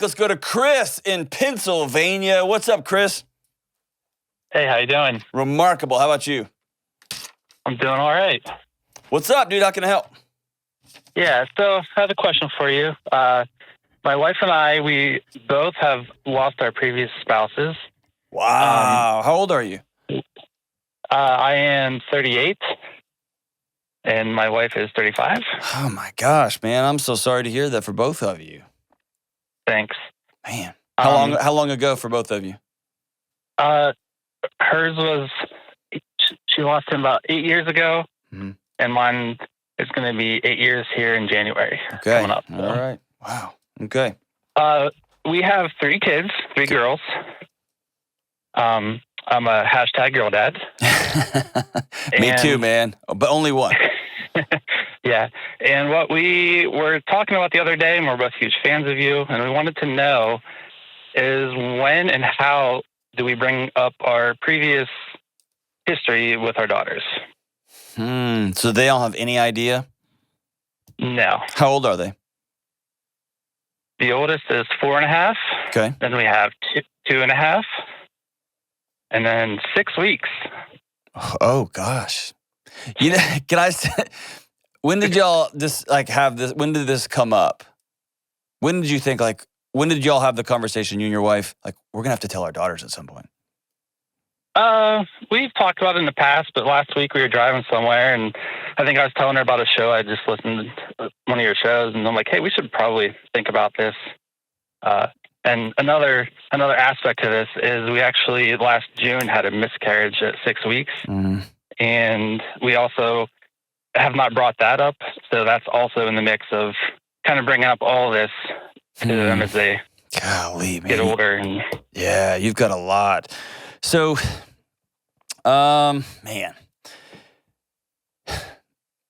Let's go to Chris in Pennsylvania. What's up, Chris? Hey, how you doing? Remarkable. How about you? I'm doing all right. What's up, dude? How can I help? Yeah, so I have a question for you. My wife and I, we both have lost our previous spouses. Wow. How old are you? I am 38, and my wife is 35. Oh, my gosh, man. I'm so sorry to hear that for both of you. Thanks. Man. How long ago for both of you? Hers was, she lost him about 8 years ago, and mine is going to be 8 years here in January coming up. So. All right. Wow. Okay. We have 3 kids, 3 girls. I'm a hashtag girl dad. Me too, man. But only one. Yeah. And what we were talking about the other day, and we're both huge fans of you, and we wanted to know is when and how do we bring up our previous history with our daughters? So they don't have any idea? No. How old are they? The oldest is 4.5. Okay. Then we have 2.5. And then 6 weeks. Oh, gosh. You know, can I say, when did y'all have this? When did this come up? When did you think, when did y'all have the conversation, you and your wife? We're going to have to tell our daughters at some point. We've talked about it in the past, but last week we were driving somewhere, and I think I was telling her about a show. I just listened to one of your shows, and I'm like, hey, we should probably think about this. And another aspect to this is we actually last June had a miscarriage at 6 weeks, and we also have not brought that up. So that's also in the mix of kind of bringing up all this to them as they get older. And yeah, you've got a lot. So, man,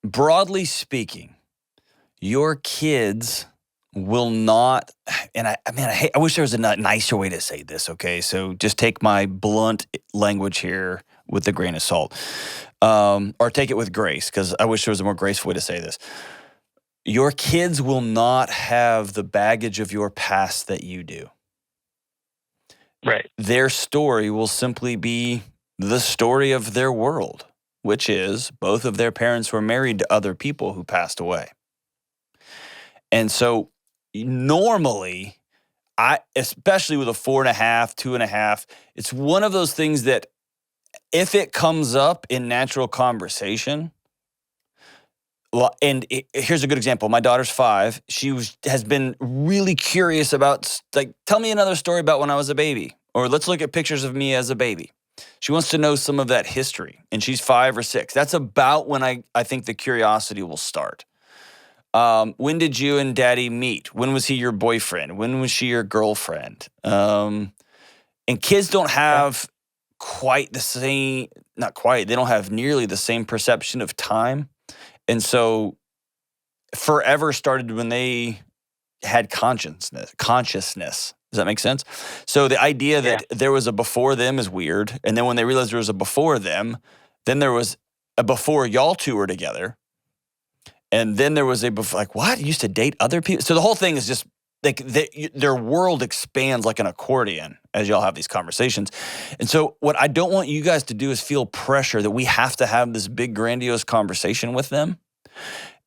broadly speaking, your kids will not, and I wish there was a nicer way to say this, okay? So just take my blunt language here with a grain of salt, or take it with grace, because I wish there was a more graceful way to say this. Your kids will not have the baggage of your past that you do. Right. Their story will simply be the story of their world, which is both of their parents were married to other people who passed away. And so normally, especially with a 4.5, 2.5, it's one of those things that if it comes up in natural conversation, here's a good example. My daughter's 5. She has been really curious about, tell me another story about when I was a baby, or let's look at pictures of me as a baby. She wants to know some of that history, and she's 5 or 6. That's about when I think the curiosity will start. When did you and Daddy meet? When was he your boyfriend? When was she your girlfriend? And kids don't have quite the same, not quite, they don't have nearly the same perception of time. And so forever started when they had consciousness. Does that make sense? So the idea that there was a before them is weird. And then when they realized there was a before them, then there was a before y'all two were together. And then there was a before, what? You used to date other people? So the whole thing is just their world expands like an accordion as y'all have these conversations. And so what I don't want you guys to do is feel pressure that we have to have this big grandiose conversation with them.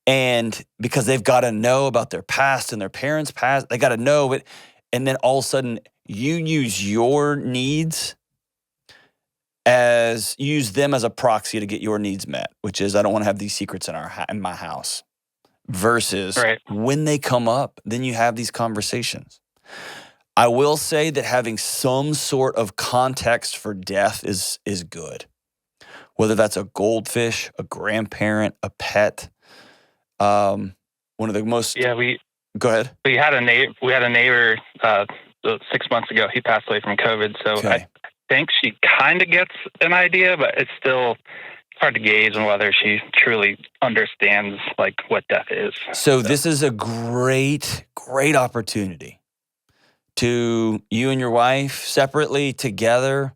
And because they've got to know about their past and their parents' past, they got to know it. And then all of a sudden you use your needs use them as a proxy to get your needs met, which is, I don't want to have these secrets in my house. Versus when they come up, then you have these conversations. I will say that having some sort of context for death is good. Whether that's a goldfish, a grandparent, a pet. One of the most... Yeah, Go ahead. We had a neighbor 6 months ago. He passed away from COVID, so I think she kind of gets an idea, but it's still hard to gauge on whether she truly understands what death is. So this is a great opportunity to you and your wife separately, together,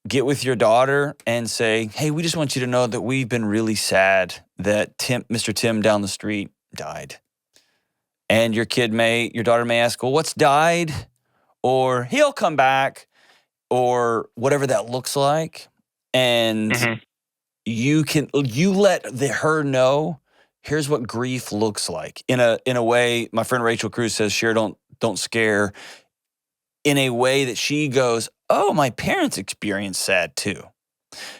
get with your daughter and say, hey, we just want you to know that we've been really sad that Mr. Tim down the street died. And your daughter may ask, well, what's died? Or he'll come back, or whatever that looks like. And Mm-hmm. you let her know, here's what grief looks like. In a way, my friend Rachel Cruz says, share, don't scare. In a way that she goes, oh, my parents experienced sad too.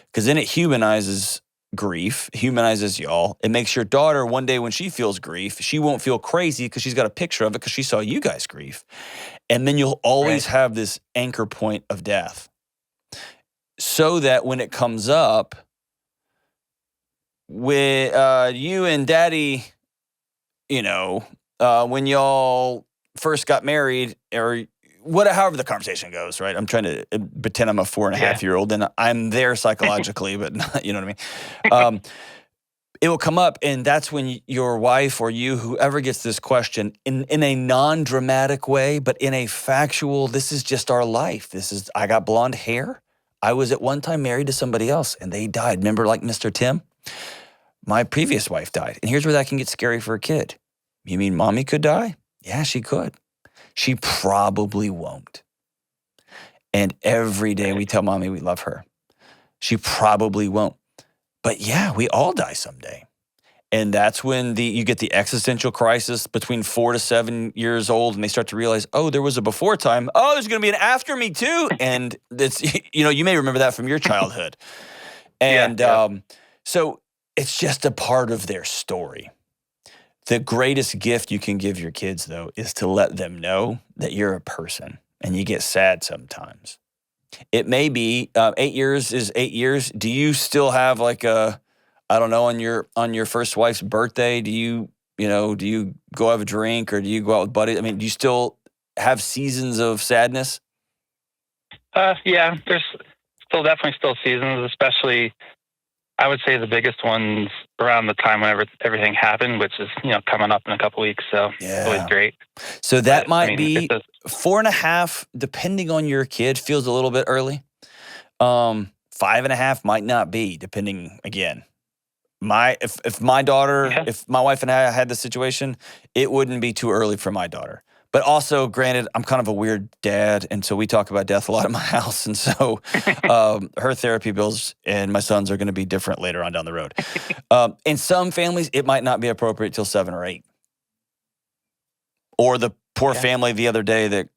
Because then it humanizes grief, humanizes y'all. It makes your daughter, one day when she feels grief, she won't feel crazy because she's got a picture of it because she saw you guys grief. And then you'll always Right. have this anchor point of death. So that when it comes up, with you and Daddy, when y'all first got married, or however the conversation goes, right? I'm trying to pretend I'm a 4.5-year-old and I'm there psychologically, but not, you know what I mean? It will come up, and that's when your wife or you, whoever gets this question, in a non-dramatic way, but in a factual, this is just our life. I got blonde hair. I was at one time married to somebody else, and they died. Remember, like Mr. Tim? My previous wife died. And here's where that can get scary for a kid. You mean mommy could die? Yeah, she could. She probably won't. And every day we tell mommy we love her. She probably won't. But yeah, we all die someday. And that's when you get the existential crisis between 4 to 7 years old, and they start to realize, oh, there was a before time. Oh, there's going to be an after me too. And it's, you may remember that from your childhood. And so it's just a part of their story. The greatest gift you can give your kids, though, is to let them know that you're a person and you get sad sometimes. It may be 8 years is 8 years. Do you still have like I don't know, on your first wife's birthday, do you go have a drink, or do you go out with buddies? I mean, do you still have seasons of sadness? Yeah, there's definitely still seasons, especially I would say the biggest ones around the time whenever everything happened, which is, coming up in a couple weeks. So it's always great. So that might be 4.5, depending on your kid, feels a little bit early. 5.5 might not be, depending again. If my daughter, if my wife and I had the situation, it wouldn't be too early for my daughter. But also, granted, I'm kind of a weird dad, and so we talk about death a lot at my house, and so her therapy bills and my son's are going to be different later on down the road. In some families, it might not be appropriate till 7 or 8. Or the poor family the other day that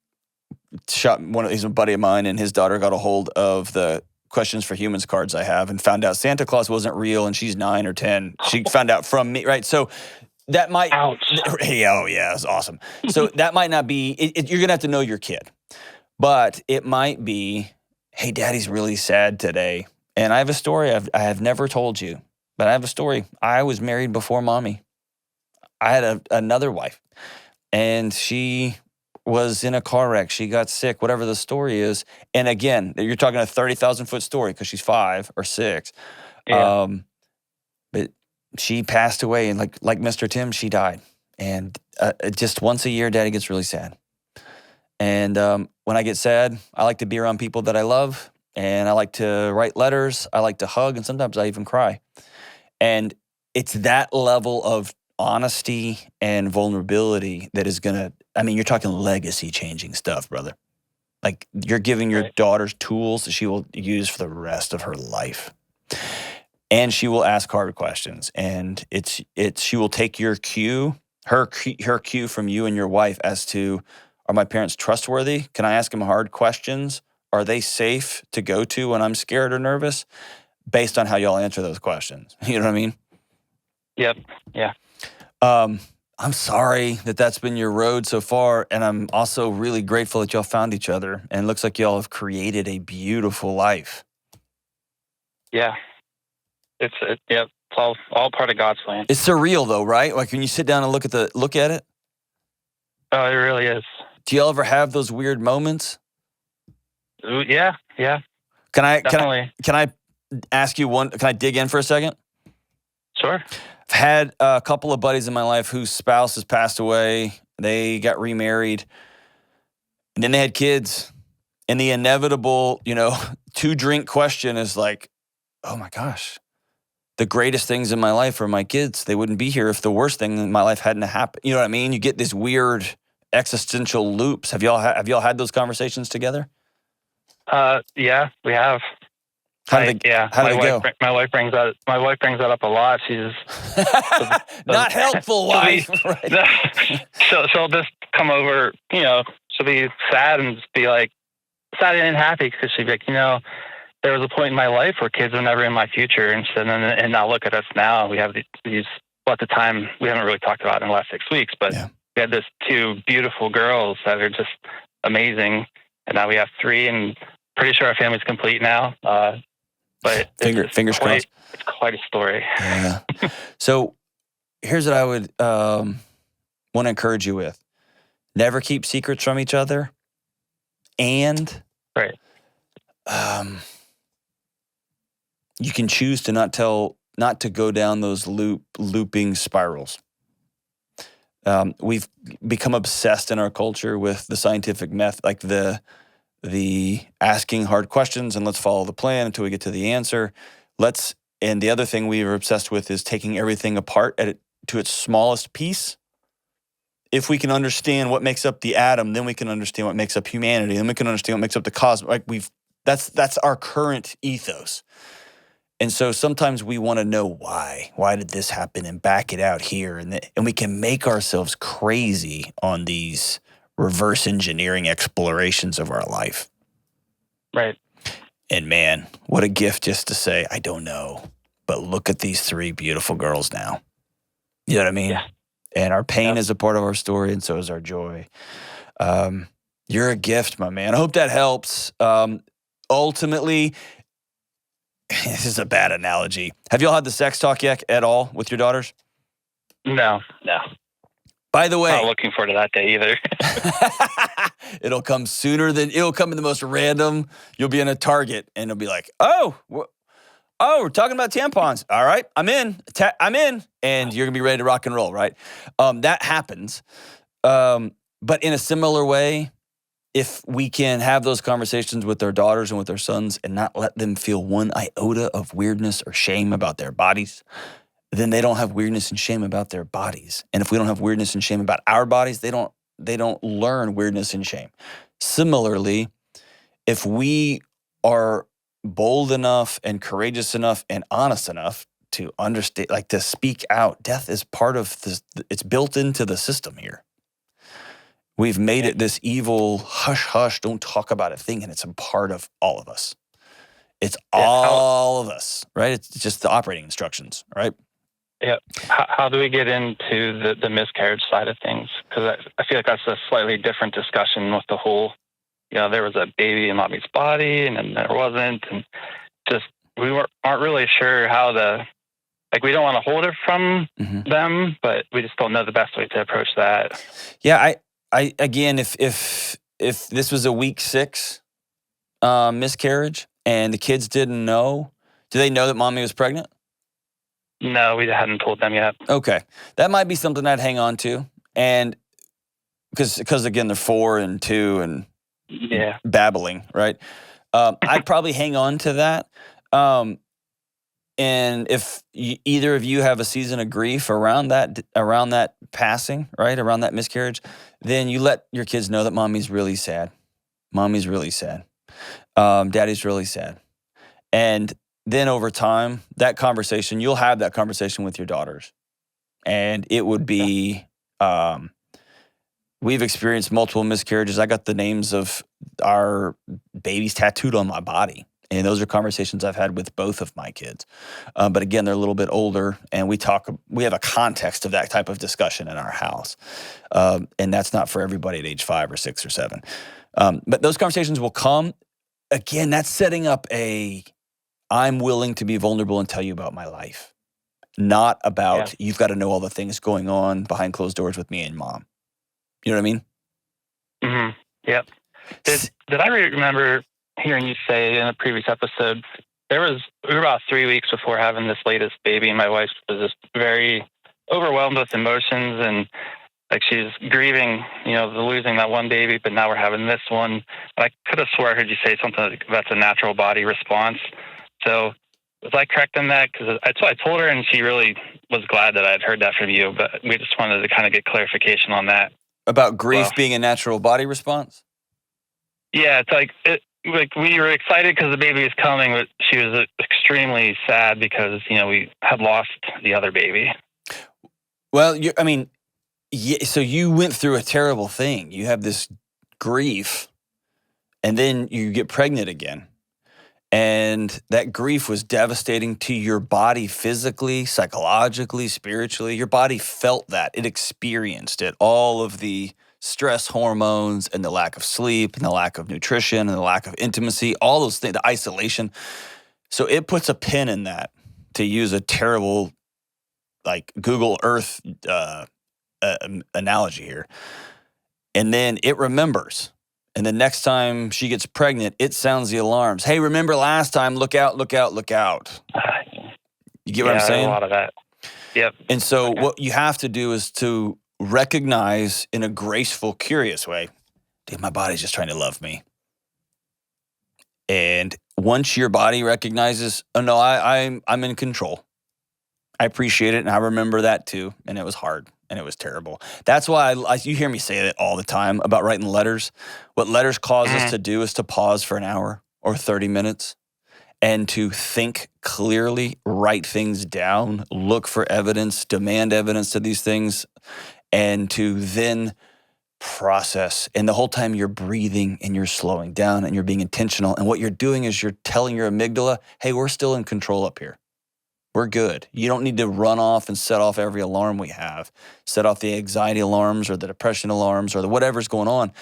he's a buddy of mine, and his daughter got a hold of the Questions for Humans cards I have and found out Santa Claus wasn't real, and she's 9 or 10. She found out from me, right? So that might, ouch. Oh yeah, it's awesome. So that might not be, you're going to have to know your kid. But it might be, hey, Daddy's really sad today. And I have a story I have never told you, but I have a story. I was married before Mommy. I had another wife, and she was in a car wreck. She got sick, whatever the story is. And again, you're talking a 30,000-foot story because she's 5 or 6. Yeah. But she passed away, and like Mr. Tim, she died. And just once a year, Daddy gets really sad. And when I get sad, I like to be around people that I love, and I like to write letters. I like to hug, and sometimes I even cry. And it's that level of honesty and vulnerability that is going to, you're talking legacy-changing stuff, brother. Like, you're giving your daughter tools that she will use for the rest of her life. And she will ask hard questions. And she will take your cue, her cue from you and your wife as to, are my parents trustworthy? Can I ask them hard questions? Are they safe to go to when I'm scared or nervous? Based on how y'all answer those questions. You know what I mean? Yep. Yeah. I'm sorry that that's been your road so far, and I'm also really grateful that y'all found each other, and it looks like y'all have created a beautiful life. Yeah. It's all part of God's plan. It's surreal though, right? Like when you sit down and look at it. Oh, it really is. Do y'all ever have those weird moments? Ooh, yeah. Can I ask you one? Can I dig in for a second? Sure. I've had a couple of buddies in my life whose spouse has passed away. They got remarried, and then they had kids. And the inevitable, 2-drink question is like, oh my gosh, the greatest things in my life are my kids. They wouldn't be here if the worst thing in my life hadn't happened. You know what I mean? You get these weird existential loops. Have y'all had those conversations together? Yeah, we have. How do they go? My wife brings that up a lot. She's not helpful wife. Right. She'll just come over. She'll be sad and just be like sad and happy because she'd be like, there was a point in my life where kids were never in my future, and now look at us now. We have these. Well, at the time, we haven't really talked about it in the last 6 weeks, but we had this 2 beautiful girls that are just amazing, and now we have 3, and pretty sure our family's complete now. But fingers crossed. It's quite a story. Yeah. So here's what I would want to encourage you with: never keep secrets from each other, and right. You can choose to not to go down those looping spirals. We've become obsessed in our culture with the scientific method, like the asking hard questions and let's follow the plan until we get to the answer. And the other thing we are obsessed with is taking everything apart to its smallest piece. If we can understand what makes up the atom, then we can understand what makes up humanity. Then we can understand what makes up the cosmos. Like that's our current ethos. And so sometimes we want to know why. Why did this happen? And back it out here. And we can make ourselves crazy on these reverse engineering explorations of our life. Right. And man, what a gift just to say, I don't know, but look at these 3 beautiful girls now. You know what I mean? Yeah. And our pain is a part of our story, and so is our joy. You're a gift, my man. I hope that helps. Ultimately, this is a bad analogy. Have y'all had the sex talk yet at all with your daughters? No. By the way, not looking forward to that day either. It'll come it'll come in the most random. You'll be in a Target and it'll be like, oh, we're talking about tampons. All right, I'm in. And you're gonna be ready to rock and roll, right? That happens. But in a similar way, if we can have those conversations with our daughters and with our sons and not let them feel one iota of weirdness or shame about their bodies, then they don't have weirdness and shame about their bodies. And if we don't have weirdness and shame about our bodies, they don't learn weirdness and shame. Similarly, if we are bold enough and courageous enough and honest enough to understand, like to speak out, death is part of this. It's built into the system here. We've made it this evil, hush, hush, don't talk about it thing, and it's a part of all of us. It's all of us, right? It's just the operating instructions, right? Yeah. How do we get into the miscarriage side of things? Because I feel like that's a slightly different discussion with the whole, there was a baby in mommy's body and then there wasn't. And just, we aren't really sure how we don't want to hold it from them, but we just don't know the best way to approach that. Yeah, I again, if this was a week 6 miscarriage and the kids didn't know, do they know that mommy was pregnant? No, we hadn't told them yet. Okay, that might be something I'd hang on to, and because again they're 4 and 2 and babbling, right? I'd probably hang on to that. And if either of you have a season of grief around that passing, right, around that miscarriage, then you let your kids know that mommy's really sad. Mommy's really sad. Daddy's really sad. And then over time, you'll have that conversation with your daughters. And it would be, we've experienced multiple miscarriages. I got the names of our babies tattooed on my body. And those are conversations I've had with both of my kids. But again, they're a little bit older, and we have a context of that type of discussion in our house. And that's not for everybody at age 5 or 6 or 7. But those conversations will come. Again, that's setting up I'm willing to be vulnerable and tell you about my life. Not about, you've got to know all the things going on behind closed doors with me and mom. You know what I mean? Mm-hmm. Yep. Did I remember hearing you say in a previous episode, we were about 3 weeks before having this latest baby, and my wife was just very overwhelmed with emotions, and like she's grieving, the losing that one baby, but now we're having this one. And I could have swore I heard you say something like that's a natural body response. So Was I correct in that? Because I told her, and she really was glad that I had heard that from you. But we just wanted to kind of get clarification on that. About grief Well, being a natural body response? yeah, it's like we were excited because the baby is coming, but she was extremely sad because we had lost the other baby. Well, so you went through a terrible thing. You have this grief, and then you get pregnant again. And that grief was devastating to your body physically, psychologically, spiritually. Your body felt that. It experienced it. All of the stress hormones and the lack of sleep and the lack of nutrition and the lack of intimacy, all those things, the isolation. So it puts a pin in that, to use a terrible, like, Google Earth analogy here. And then it remembers. And the next time she gets pregnant, it sounds the alarms. Hey, remember last time? Look out, look out, look out. You get what I'm saying? A lot of that. Yep. And so what you have to do is to recognize in a graceful, curious way, dude, my body's just trying to love me. And once your body recognizes, oh no, I'm in control. I appreciate it, and I remember that too. And it was hard, and it was terrible. That's why you hear me say that all the time about writing letters. What letters cause us to do is to pause for an hour or 30 minutes and to think clearly, write things down, look for evidence, demand evidence to these things, and to then process. And the whole time you're breathing and you're slowing down and you're being intentional. And what you're doing is you're telling your amygdala, hey, we're still in control up here. We're good. You don't need to run off and set off every alarm we have. Set off the anxiety alarms or the depression alarms or the whatever's going on.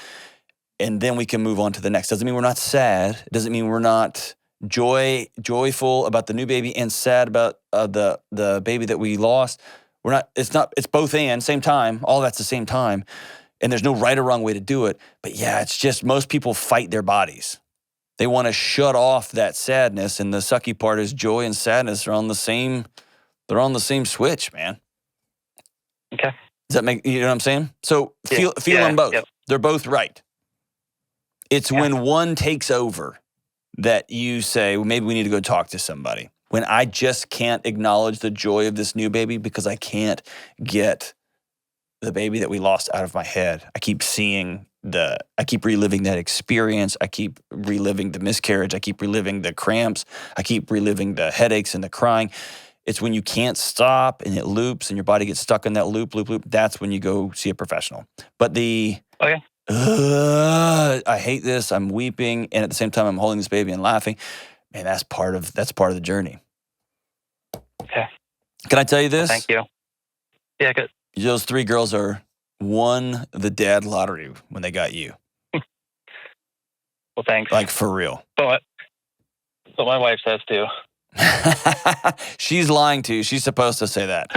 And then we can move on to the next. Doesn't mean we're not sad. It doesn't mean we're not joyful about the new baby and sad about the baby that we lost. It's both and, same time. All that's the same time. And there's no right or wrong way to do it. But yeah, it's just most people fight their bodies. They want to shut off that sadness, and the sucky part is joy and sadness are on the same switch, man. Okay. Does that make, you know what I'm saying? So feel them both. Yep. They're both right. It's when one takes over that you say, well, maybe we need to go talk to somebody. When I just can't acknowledge the joy of this new baby because I can't get the baby that we lost out of my head. I keep reliving that experience. I keep reliving the miscarriage. I keep reliving the cramps. I keep reliving the headaches and the crying. It's when you can't stop and it loops and your body gets stuck in that loop. That's when you go see a professional. But I hate this. I'm weeping, and at the same time, I'm holding this baby and laughing. Man, that's part of the journey. Okay. Can I tell you this? Well, thank you. Yeah, good. Those 3 girls won the dad lottery when they got you. Well, thanks. Like, for real. So my wife says too. She's lying to you. She's supposed to say that.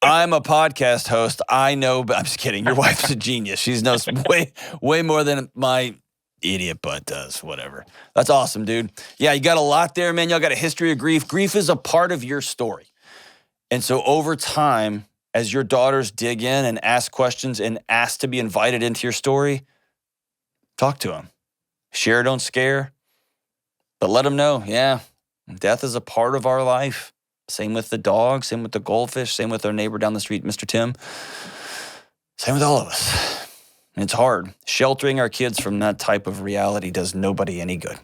I'm a podcast host. I know, but I'm just kidding. Your wife's a genius. She knows way more than my idiot butt does. Whatever. That's awesome, dude. Yeah, you got a lot there, man. Y'all got a history of grief. Grief is a part of your story. And so over time, as your daughters dig in and ask questions and ask to be invited into your story, talk to them. Share, don't scare. But let them know, yeah, death is a part of our life. Same with the dog, same with the goldfish, same with our neighbor down the street, Mr. Tim. Same with all of us. And it's hard. Sheltering our kids from that type of reality does nobody any good.